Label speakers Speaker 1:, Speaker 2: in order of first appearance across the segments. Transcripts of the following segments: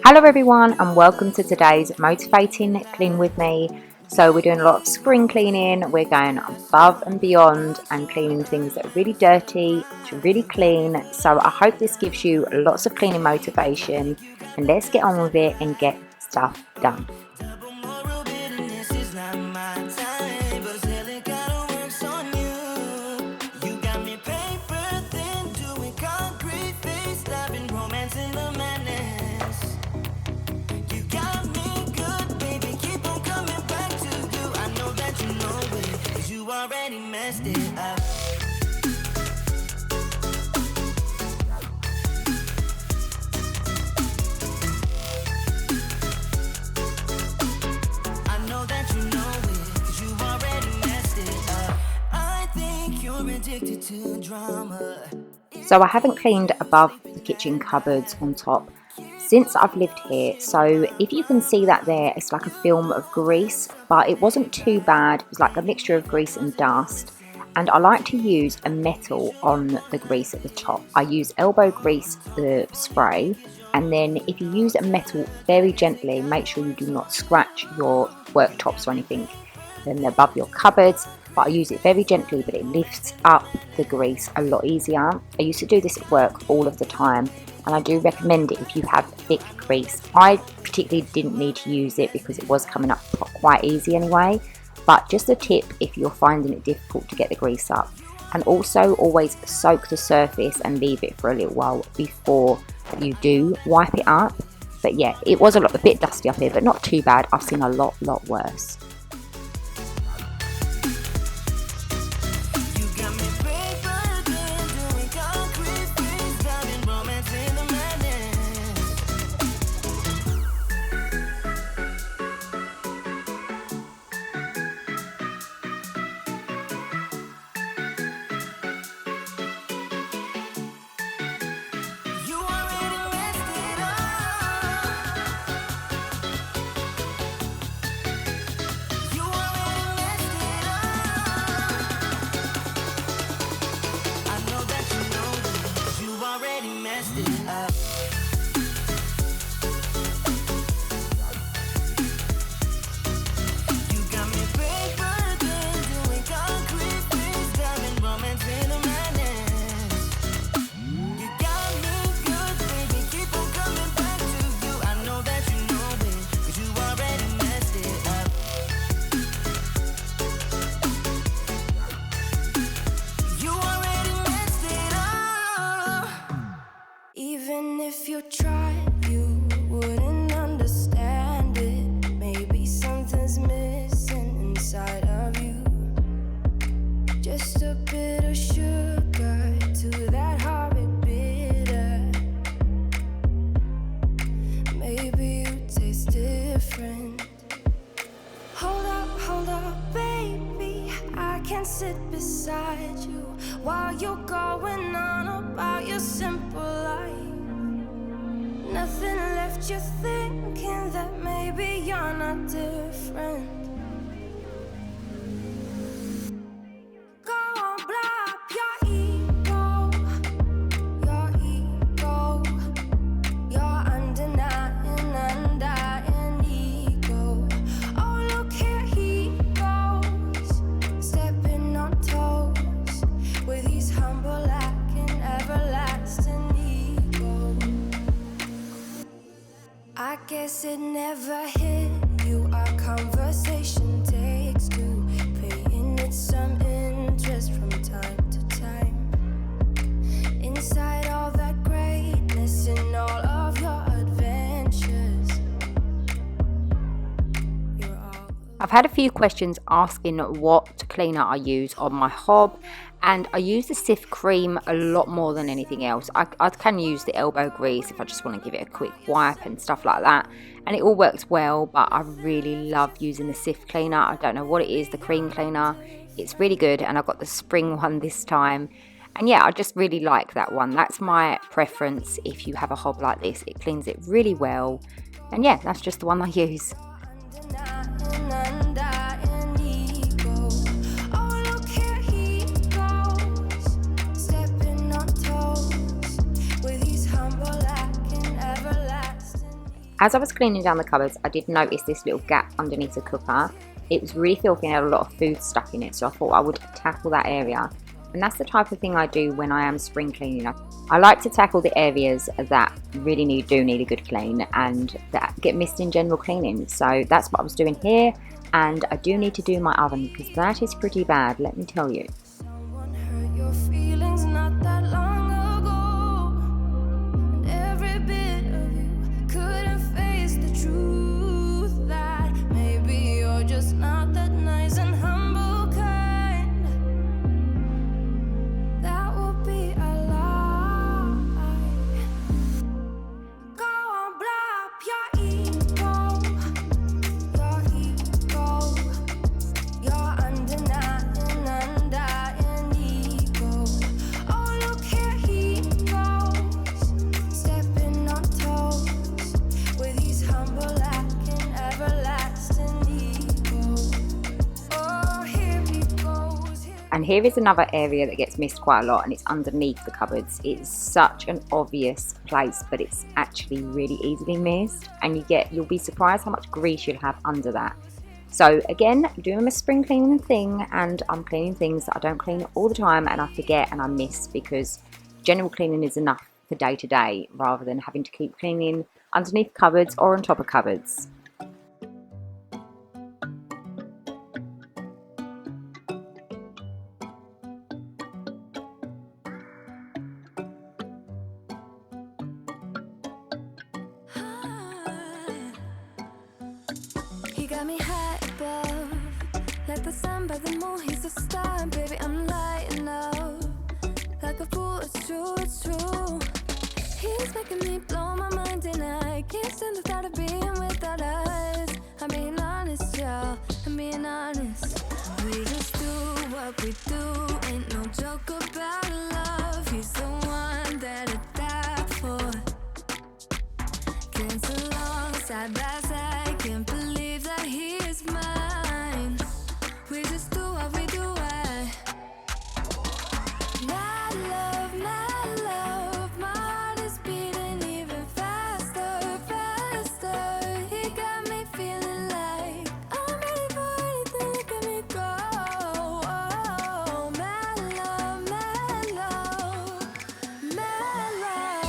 Speaker 1: Hello everyone and welcome to today's Motivating Clean with me. So we're doing a lot of spring cleaning, we're going above and beyond and cleaning things that are really dirty to really clean. So I hope this gives you lots of cleaning motivation, and let's get on with it and get stuff done.
Speaker 2: Already messed it up. I know that you know it, 'cause you already messed it up. I think you're addicted to drama.
Speaker 1: So I haven't cleaned above the kitchen cupboards on top since I've lived here. So if you can see that there, it's like a film of grease, but it wasn't too bad. It was like a mixture of grease and dust. And I like to use a metal on the grease at the top. I use elbow grease, the spray, and then if you use a metal very gently, make sure you do not scratch your worktops or anything. Then above your cupboards, but I use it very gently, but it lifts up the grease a lot easier. I used to do this at work all of the time, and I do recommend it if you have thick grease. I particularly didn't need to use it because it was coming up quite easy anyway. But just a tip if you're finding it difficult to get the grease up. And also always soak the surface and leave it for a little while before you do wipe it up. But yeah, it was a bit dusty up here, but not too bad. I've seen a lot worse.
Speaker 2: Even if you tried, you wouldn't understand it. Maybe something's missing inside of you. Just a bit of sugar to that horrid bitter. Maybe you taste different. Hold up, baby. I can sit beside you while you're going on about your simple life. Nothing left you thinking that maybe you're not different. Go on, blow up your ego, your undying ego. Oh, look here he goes, stepping on toes with his humble lacking everlasting ego. I guess it never hit you. Our conversation takes two, paying it some interest from time to time. Inside all that greatness and all of your adventures, you're all.
Speaker 1: I've had a few questions asking what cleaner I use on my hob, and I use the Cif cream a lot more than anything else. I can use the elbow grease if I just want to give it a quick wipe and stuff like that, and it all works well, but I really love using the Cif cleaner. I don't know what it is, the cream cleaner. It's really good, and I got the spring one this time. And yeah, I just really like that one. That's my preference if you have a hob like this. It cleans it really well. And yeah, that's just the one I use. As I was cleaning down the cupboards, I did notice this little gap underneath the cooker. It was really filthy and had a lot of food stuck in it, so I thought I would tackle that area. And that's the type of thing I do when I am spring cleaning. I like to tackle the areas that really do need a good clean and that get missed in general cleaning. So that's what I was doing here, and I do need to do my oven because that is pretty bad, let me tell you.
Speaker 2: Someone hurt your feelings not that long ago, and every bit of you couldn't face the truth that maybe you're just not that nice and humble kind. That would be a lie. Go on, blow up your ego, your undeniable, undying ego. Oh, look here he goes, stepping on toes with his humble acting, everlasting ego. Oh, here he goes.
Speaker 1: And here is another area that gets missed quite a lot, and it's underneath the cupboards. It's such an obvious place, but it's actually really easily missed, and you'll be surprised how much grease you'll have under that. So again, doing my spring cleaning thing, and I'm cleaning things that I don't clean all the time and I forget and I miss, because general cleaning is enough for day to day rather than having to keep cleaning underneath cupboards or on top of cupboards.
Speaker 2: He got me high above, like the sun by the moon, he's a star. Baby, I'm lighting up, like a fool, it's true, it's true. He's making me blow my mind and I can't stand the thought of being without us. I'm being honest, y'all, I'm being honest. We just do what we do, ain't no joke about love. He's the one that I die for. Dance along side by side, can't believe that he is mine. We just do what we do. My love, my heart is beating even faster, faster. He got me feeling like I'm ready for anything. Look at me go. Oh, my love, my love, my love.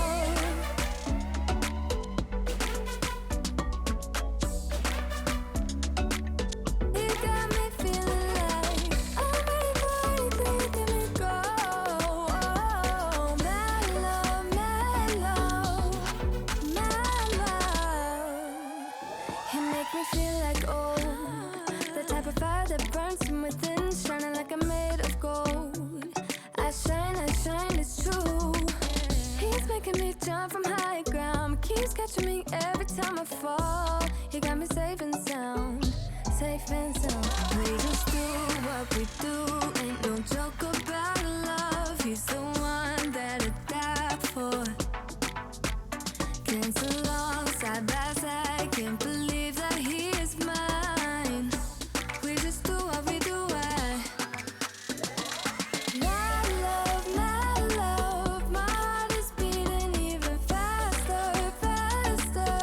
Speaker 2: He got me feeling like I'm ready for anything. Look at me go. Oh, my love, my love, my love. He make me feel like the type of fire that burns from within, shining like I'm made of gold. I shine, it's true. He's making me jump from high ground, keeps catching me every time I fall. He got me safe and sound, safe and sound. We just do what we do, ain't no joke about love. He's the one that I die for. Dance along side by side, can't believe that he is mine. We just do what we do. My love, my heart is beating even faster, faster.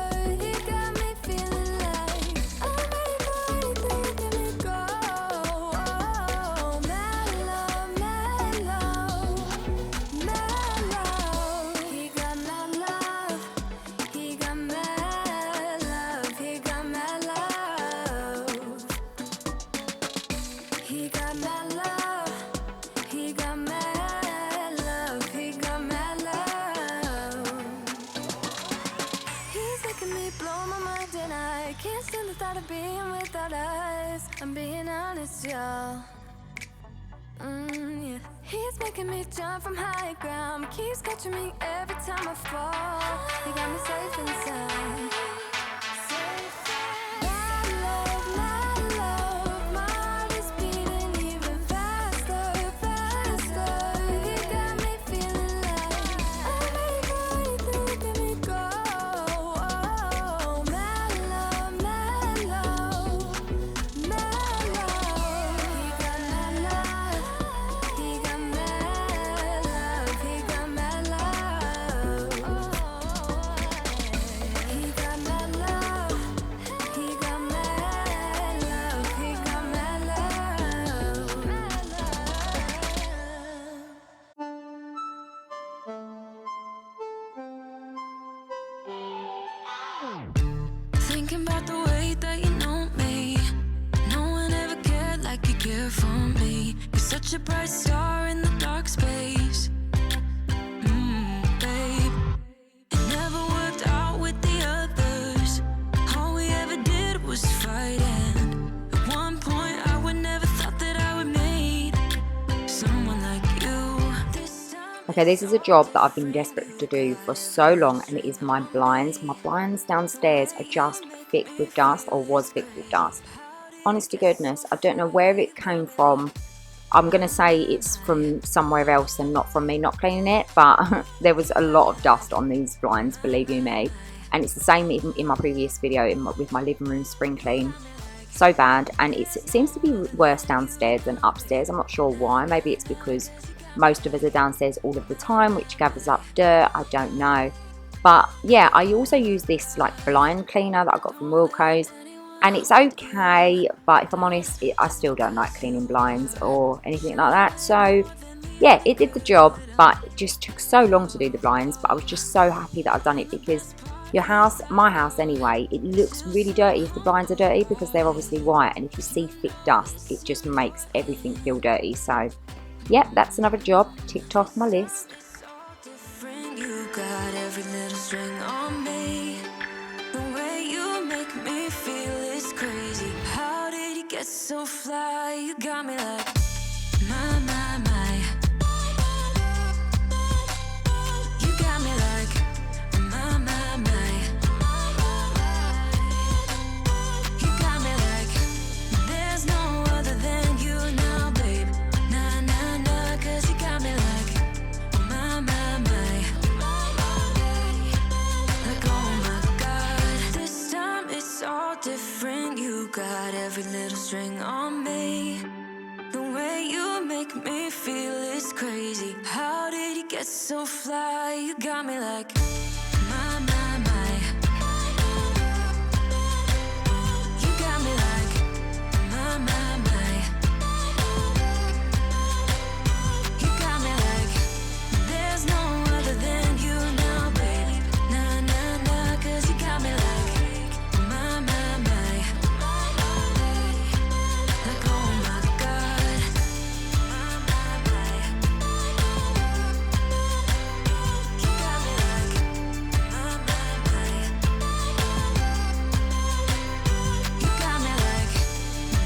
Speaker 2: He got me feeling like I'm ready for anything. Look at me go. Oh, my love, my love, my love. He got my love, he got my love, he got my love. He got my love, he got my love, he got my love. He's making me blow my mind and I can't stand the thought of being without us. I'm being honest, y'all. Yeah. He's making me jump from high ground, keeps catching me every time I fall. He got me safe and sound. My love, my heart is beating even faster, faster. He got me feeling like I'm ready for anything. Look at me go. Oh, my love, my love, my love. He got my love, he got my love, he got my love. He got my care for me. You're such a bright star in the dark space. Babe, it never worked out with the others. All we ever did was fight, and at one point I would never thought that I would meet someone like you.
Speaker 1: Okay, this is a job that I've been desperate to do for so long, and it is my blinds. My blinds downstairs are just thick with dust, or was thick with dust. Honest to goodness, I don't know where it came from. I'm going to say it's from somewhere else and not from me not cleaning it, but there was a lot of dust on these blinds, believe you me. And it's the same in my previous video with my living room spring clean. So bad, and it seems to be worse downstairs than upstairs. I'm not sure why. Maybe it's because most of us are downstairs all of the time, which gathers up dirt. I don't know. But yeah, I also use this like blind cleaner that I got from Wilco's, and it's okay, but if I'm honest, I still don't like cleaning blinds or anything like that. So yeah, it did the job, but it just took so long to do the blinds. But I was just so happy that I've done it, because your house, my house anyway, it looks really dirty if the blinds are dirty, because they're obviously white, and if you see thick dust, it just makes everything feel dirty. So yeah, that's another job ticked off my list.
Speaker 2: You got every little string on me. The way you make me feel is crazy. How did you get so fly? You got me like my. You got me like my. You got me like there's no other than you now, babe. Nah, 'cause you got me like my. Like oh my God, this time it's all different. You got every little string on me. The way you make me feel is crazy. How did you get so fly? You got me like my. You got me like my. You got me like there's no other than you now, baby. Nah, 'cause you got me like my. Like oh my God. You got me like my. You got me like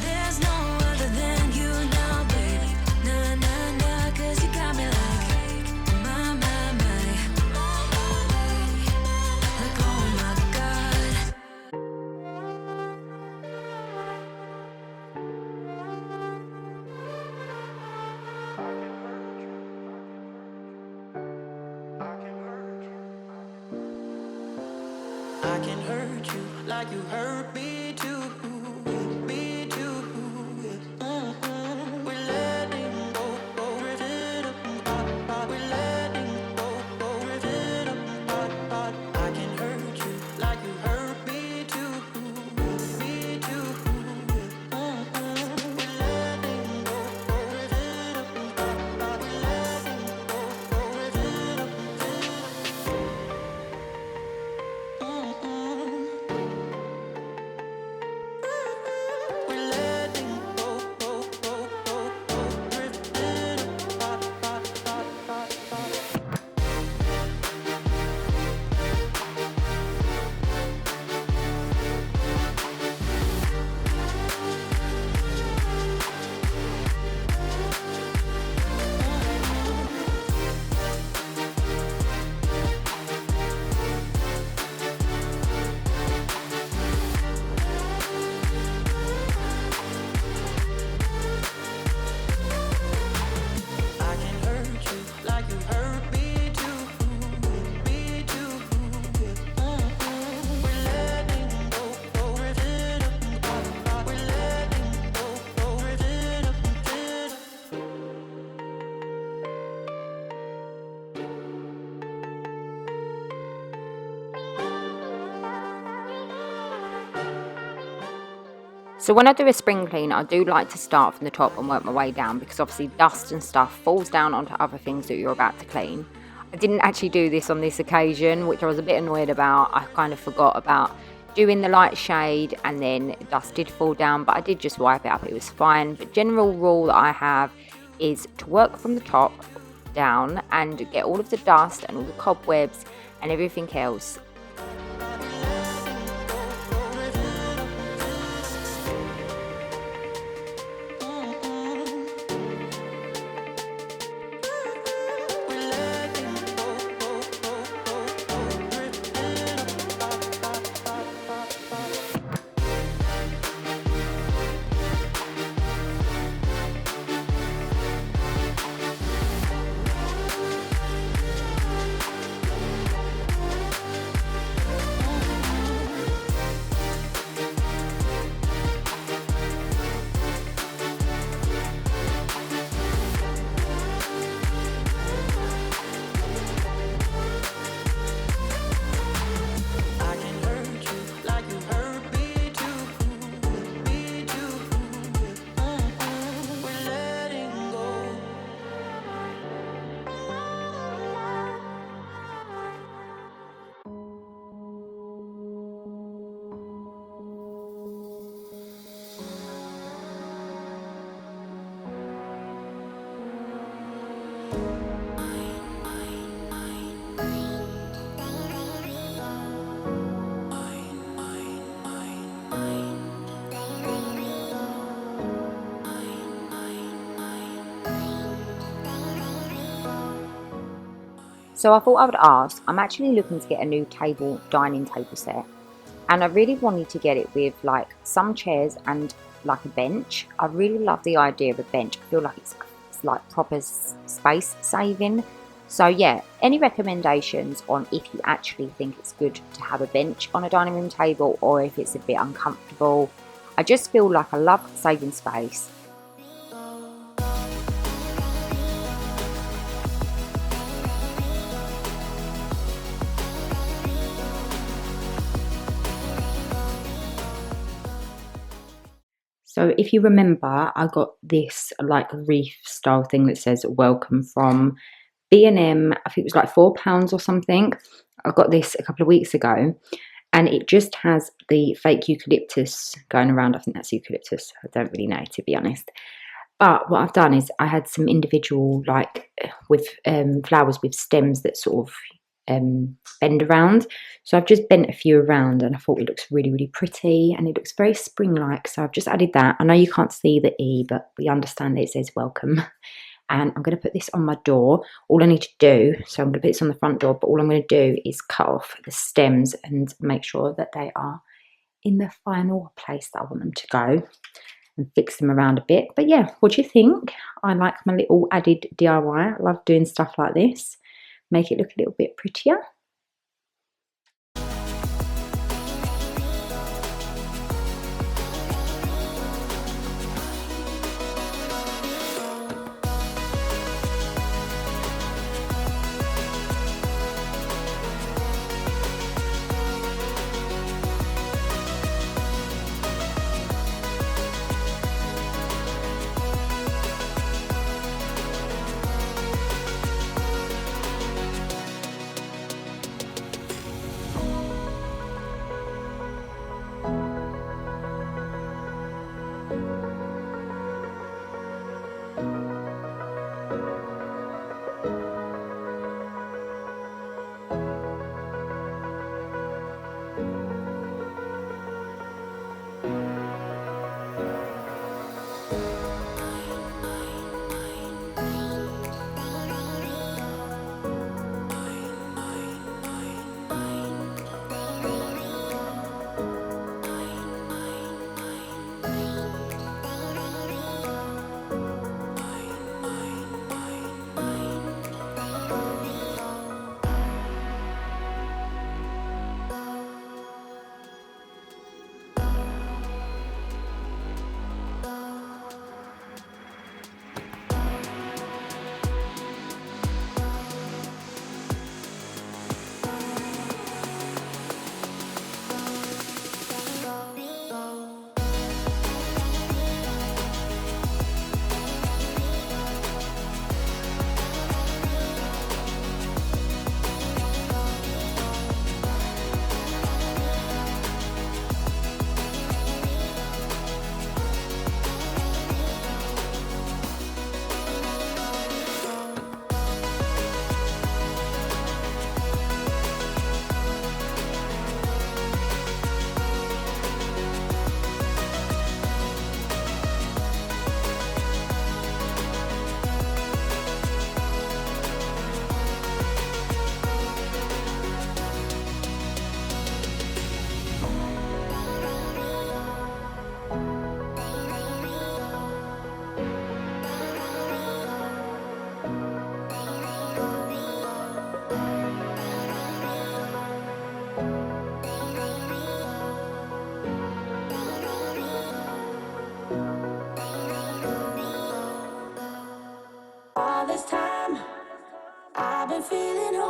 Speaker 2: there's no other than you now, baby. Nah, 'cause you got me like my. Like oh my God.
Speaker 3: I can hurt you like you hurt me too, me too. We're letting go, rip it apart. We're letting go, rip it apart. I can hurt you like you hurt me too, me too. We're letting go, rip it apart. We're letting go, rip it apart. We're letting go, rip it apart. I can hurt you like you hurt me too, me too. We're letting go, rip it apart. We're letting go, rip it apart.
Speaker 1: So when I do a spring clean, I do like to start from the top and work my way down, because obviously dust and stuff falls down onto other things that you're about to clean. I didn't actually do this on this occasion, which I was a bit annoyed about. I kind of forgot about doing the light shade, and then dust did fall down, but I did just wipe it up, it was fine. But general rule that I have is to work from the top down and get all of the dust and all the cobwebs and everything else.
Speaker 3: I can hurt you like you hurt me too. Me too. We're letting go.
Speaker 1: So I thought I would ask, I'm actually looking to get a new dining table set, and I really wanted to get it with like some chairs and like a bench. I really love the idea of a bench. I feel like it's like proper space saving. So yeah, any recommendations on if you actually think it's good to have a bench on a dining room table, or if it's a bit uncomfortable? I just feel like I love saving space. So if you remember, I got this like reef style thing that says welcome from B&M. I think it was like £4 or something. I got this a couple of weeks ago, and it just has the fake eucalyptus going around. I think that's eucalyptus. I don't really know, to be honest. But what I've done is I had some individual like with flowers with stems that sort of bend around. So I've just bent a few around, and I thought it looks really, really pretty, and it looks very spring-like. So I've just added that. I know you can't see the E, but we understand that it says welcome. And I'm going to put this on my door. All I need to do, so I'm going to put this on the front door, but all I'm going to do is cut off the stems and make sure that they are in the final place that I want them to go, and fix them around a bit. But yeah, what do you think? I like my little added DIY. I love doing stuff like this. Make it look a little bit prettier.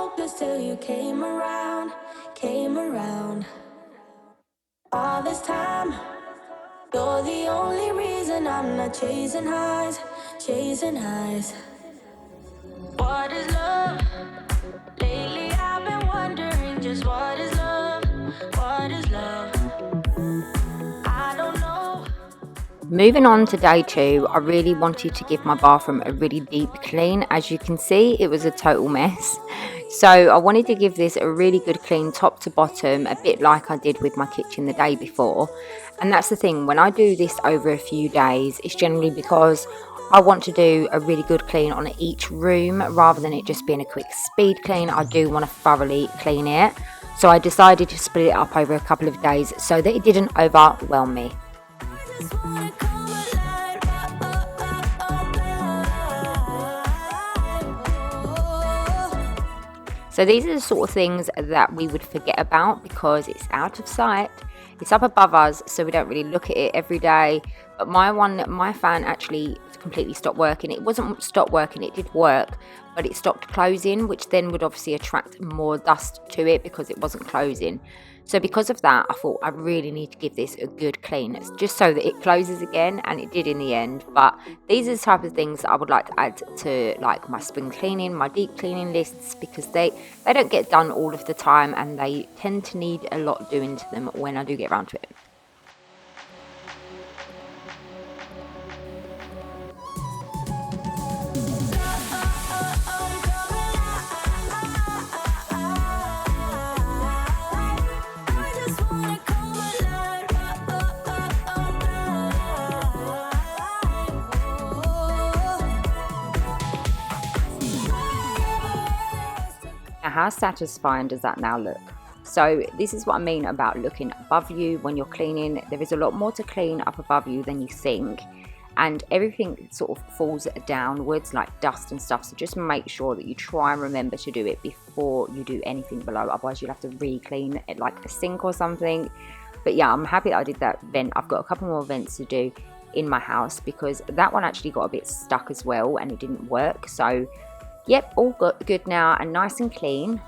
Speaker 2: hopeless till you came around, came around. All this time, you're the only reason I'm not chasing highs, chasing highs. What is love? Lately I've been wondering just what is love? What is love? I don't know.
Speaker 1: Moving on to day 2, I really wanted to give my bathroom a really deep clean. As you can see, it was a total mess. So I wanted to give this a really good clean top to bottom, a bit like I did with my kitchen the day before. And that's the thing, when I do this over a few days, it's generally because I want to do a really good clean on each room rather than it just being a quick speed clean. I do want to thoroughly clean it. So I decided to split it up over a couple of days so that it didn't overwhelm me.
Speaker 2: Just wanna come alive,
Speaker 1: So these are the sort of things that we would forget about because it's out of sight. It's up above us, so we don't really look at it every day. But my fan actually completely stopped working. It wasn't stopped working, it did work, but it stopped closing, which then would obviously attract more dust to it because it wasn't closing. So because of that, I thought I really need to give this a good clean, just so that it closes again, and it did in the end. But these are the type of things that I would like to add to like my spring cleaning, my deep cleaning lists, because they don't get done all of the time, and they tend to need a lot doing to them when I do get around to it. Now, how satisfying does that now look? So this is what I mean about looking above you when you're cleaning. There is a lot more to clean up above you than you think, and everything sort of falls downwards like dust and stuff. So just make sure that you try and remember to do it before you do anything below, otherwise you'll have to re-clean it like a sink or something. But yeah, I'm happy that I did that vent. I've got a couple more vents to do in my house because that one actually got a bit stuck as well and it didn't work. So yep, all good now and nice and clean.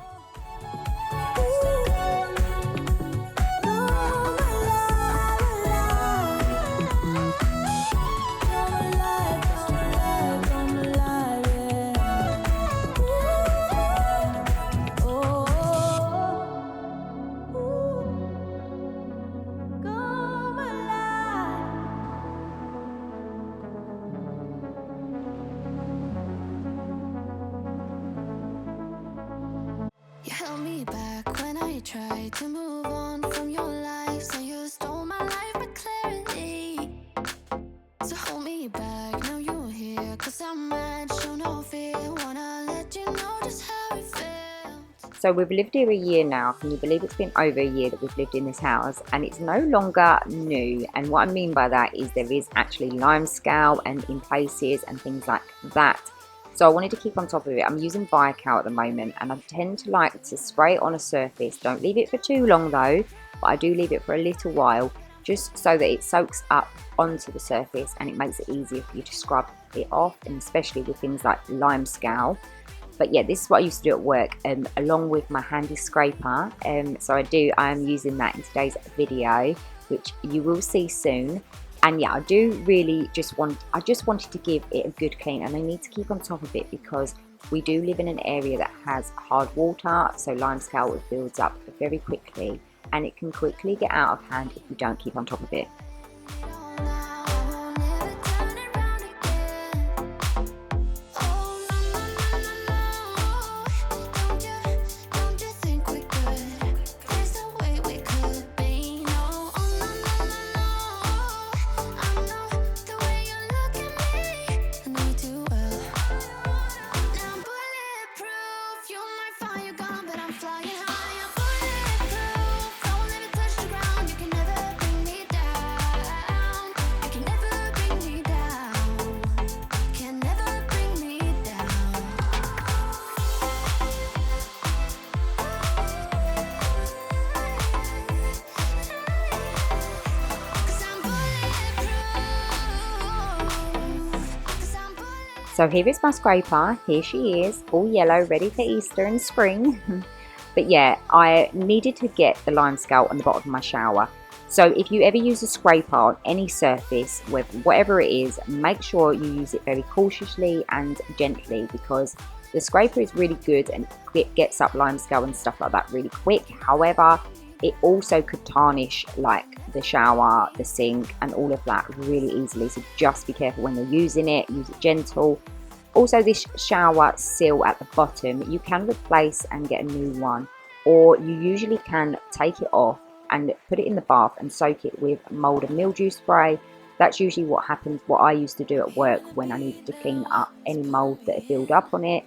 Speaker 2: You held me back when I tried to move on from your life, so you stole my life but clarity. So hold me back, now you're here, 'cause I'm mad, show no fear. Wanna let you know just how it felt.
Speaker 1: So we've lived here a year now. Can you believe it's been over a year that we've lived in this house, and it's no longer new? And what I mean by that is there is actually limescale and in places and things like that. So I wanted to keep on top of it. I'm using Viacal at the moment, and I tend to like to spray it on a surface. Don't leave it for too long though, but I do leave it for a little while, just so that it soaks up onto the surface and it makes it easier for you to scrub it off, and especially with things like limescale. But yeah, this is what I used to do at work, along with my handy scraper. So I am using that in today's video, which you will see soon. And yeah, I just wanted to give it a good clean, and I need to keep on top of it because we do live in an area that has hard water, so limescale builds up very quickly and it can quickly get out of hand if you don't keep on top of it. So here is my scraper. Here she is, all yellow, ready for Easter and spring. But yeah, I needed to get the lime scale on the bottom of my shower. So if you ever use a scraper on any surface, with whatever it is, make sure you use it very cautiously and gently, because the scraper is really good and it gets up lime scale and stuff like that really quick. However, it also could tarnish like the shower, the sink and all of that really easily. So just be careful when you're using it, use it gentle. Also, this shower sill at the bottom, you can replace and get a new one, or you usually can take it off and put it in the bath and soak it with mold and mildew spray. That's usually what happens, what I used to do at work when I needed to clean up any mold that had built up on it.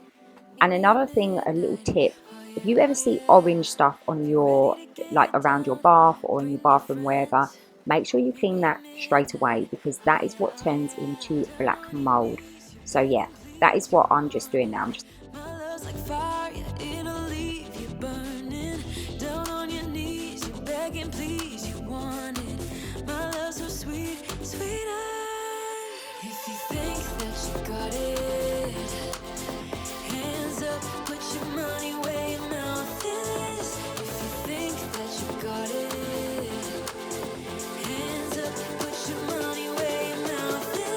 Speaker 1: And another thing, a little tip, if you ever see orange stuff on your, like around your bath or in your bathroom, wherever, make sure you clean that straight away, because that is what turns into black mold. So yeah, that is what I'm just doing now.
Speaker 2: My love's like fire, it'll leave you burning. Down on your knees, you're begging, please, you want it. My love's so sweet, sweeter. If you think that you got it, hands up, put your money where your mouth is. If you think that you got it, hands up, put your money where your mouth is.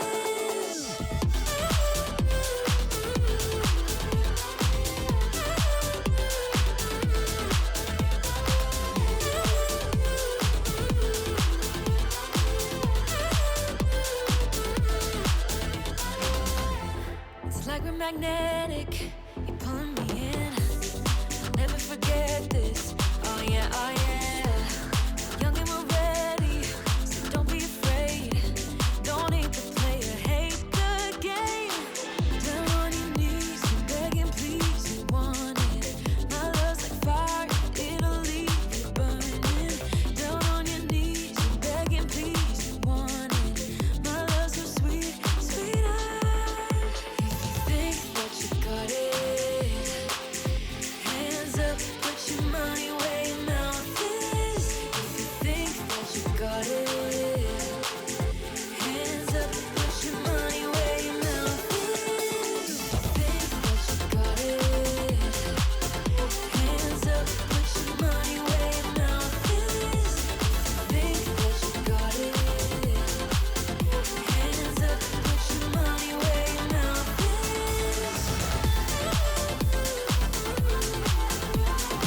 Speaker 2: It's like we're magnetic, you're pulling me in. I'll never forget this. Oh yeah, oh yeah. Young and we're ready, so don't be afraid. Don't hate the player, hate the game. Down on your knees, you're begging, please, you want it. My love's like fire, it'll leave you burning. Down on your knees, you're begging, please, you want it. My love's so sweet, sweeter. Think that you got it. Hands up, put your money where your mouth is. If you think that you got it, hands up, put your money where your mouth is. Think that you got it. Hands up, put your money where your mouth is. Think that you got it. Hands up, put your money where your mouth is.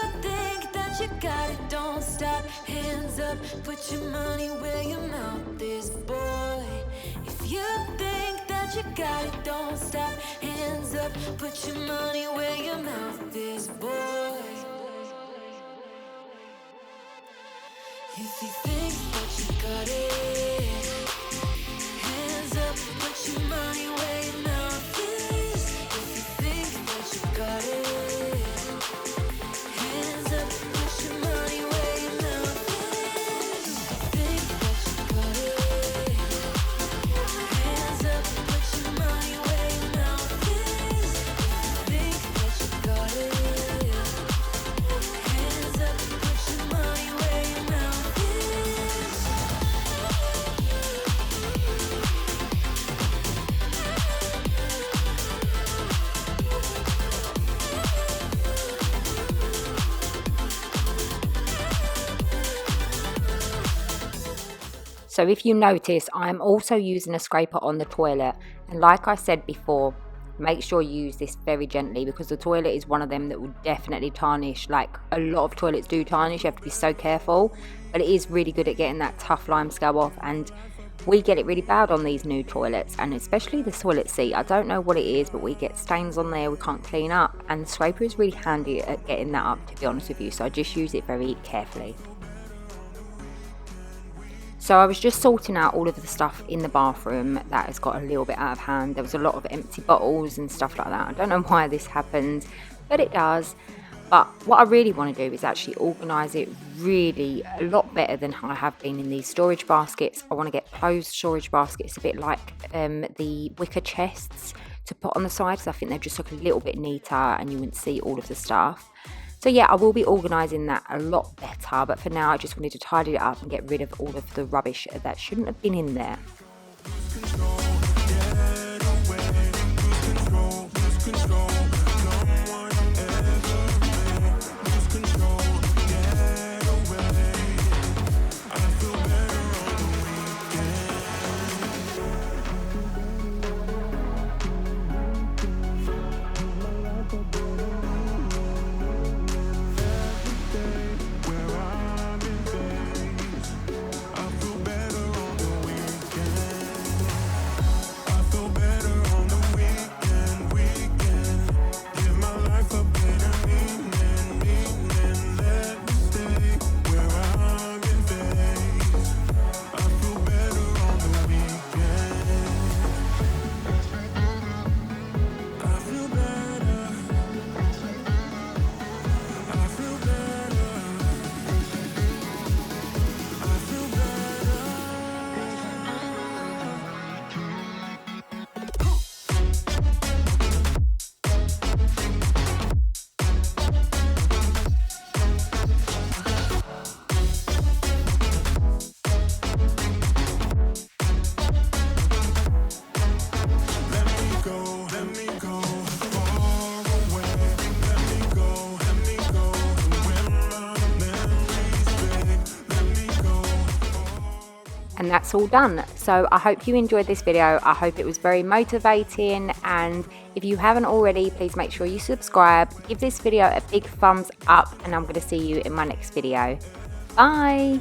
Speaker 2: If you think that you got it, don't stop. Hands up, put your money where your mouth is, boy. If you think that you got it, don't stop. Hands up, put your money where your mouth is, boy. If you think that you got it, hands up, put your money where your mouth is. If you think that you got it, hands up, put your money where your mouth is. If you think that you got it, hands up, put your money where your mouth is. If you think that you got it, hands up, put your money where your mouth is.
Speaker 1: So if you notice, I'm also using a scraper on the toilet, and like I said before, make sure you use this very gently, because the toilet is one of them that will definitely tarnish. Like a lot of toilets do tarnish, you have to be so careful, but it is really good at getting that tough lime scale off. And we get it really bad on these new toilets, and especially the toilet seat. I don't know what it is, but we get stains on there we can't clean up, and the scraper is really handy at getting that up, to be honest with you. So I just use it very carefully. So I was just sorting out all of the stuff in the bathroom that has got a little bit out of hand. There was a lot of empty bottles and stuff like that. I don't know why this happens, but it does. But what I really want to do is actually organise it really a lot better than I have been in these storage baskets. I want to get closed storage baskets, a bit like the wicker chests, to put on the side, because I think they just look a little bit neater and you wouldn't see all of the stuff. So yeah, I will be organising that a lot better, but for now I just wanted to tidy it up and get rid of all of the rubbish that shouldn't have been in there. And that's all done. So I hope you enjoyed this video. I hope it was very motivating, and if you haven't already, please make sure you subscribe, give this video a big thumbs up, and I'm going to see you in my next video. Bye.